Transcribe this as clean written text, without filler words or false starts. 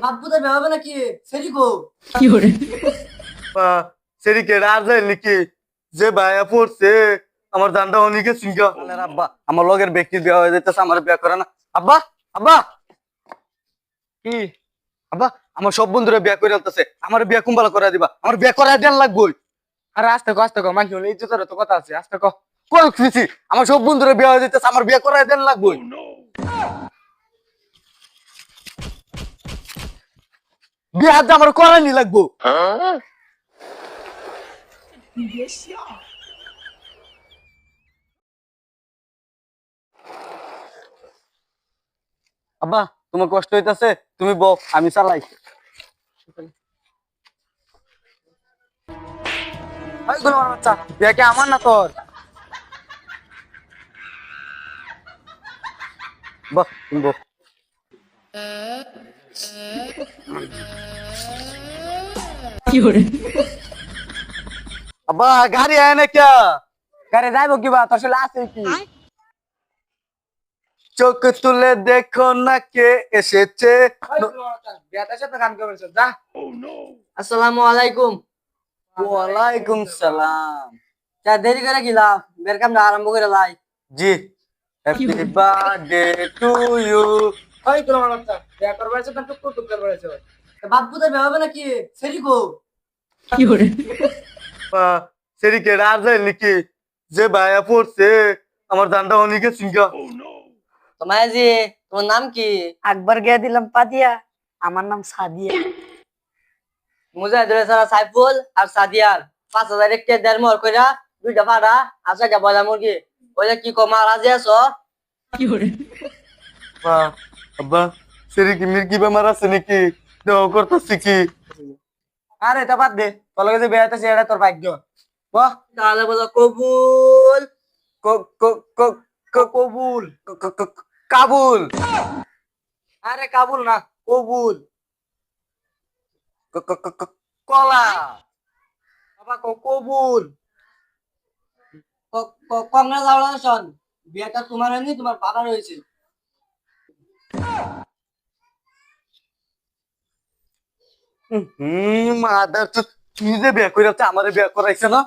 বাপ্পুদের বিয়ে হবে নাকি? সেরি গো। সেরি কেডা আর যায় নাকি? যে ভাইয়া পড়ছে আমার দান্ডা অনেকে সিঙ্গা আব্বা আমার লগের ব্যক্তির বিয়ে হয়ে যাইতেছে, আমার বিয়ে করে না। আব্বা আব্বা কি আব্বা, আমার সব বন্ধুরা বিয়ে করে আনতেছে, আমার বিয়ে কুম্বালা করে দিবা, আমার বিয়ে করাই দেন লাগবো। আরে আস্তে কো মানুষ হলে ইজ্জতের তো কথা আছে, আস্তে ক। কোন খুশি, আমার সব বন্ধুরা বিয়ে হয়ে যাইতেছে, আমার বিয়ে করাই দেন লাগবো। বিয়ে হাত আমার করাই লাগবো। আব্বা তোমার কষ্ট হইতাছে, তুমি বউ, আমি চালাই। ওই গুলো বাচ্চা বিয়ে কি আমার না তোর? বাহ তুমি বউ। আব্বা গাড়ি আয় না কে? গাড়ি যাইবো কিবা তোর সাথে আছে কি? চোখ তুলে দেখো না কে এসেছে। বিয়াতে সাথে গান করেছ যা। আসসালামু আলাইকুম। ওয়ালাইকুম সালাম। যা দেরি করে গিলা, বের কামটা আরম্ভ করে লাই। জি, হ্যাপি বার্থডে টু ইউ। ওই গুলো বাচ্চা বিয়া করবার আছে না টুক টুক করবার আছে? বাপ্পুদের বিয়ে হবে নাকি? সেরি গো। সেরি কেডা আর যায় নাকি? যে ভাইয়া পড়ছে আমার দান্ডা অনেকে সিঙ্গা। তোমায় জি, তোমার নাম কি? আকবর গিয়ে দিলাম পাতিয়া, আমার নাম সাদিয়া। মুজাহিদুল সারা সাইফুল আর সাদিয়ার 5,000 একটা দেড় মর কইরা দুইটা ফাড়া আর 6টা বয়লা মুরগি। ওইটা কি কমা রাজি আছো? আব্বা সেরি কি মির্কি বেমার আছে নাকি? দেওয়া করতেছি কি? আরে এটা বাদ দে, তোর লগে যে বিয়ে হইতাছে এটা তোর ভাগ্য। বাহ তাহলে বলো কবুল। ক- ক- ক- কবুল। কাবুল। আরে কাবুল না, কবুল। কলা। বাবা কবুল। কংগ্রেচুলেশন, বিয়েটা তোমার হয়নি, তোমার বাবার হয়েছে। মাদার, তুই যে বিয়ে করে আমার বিয়ে করাইছে না?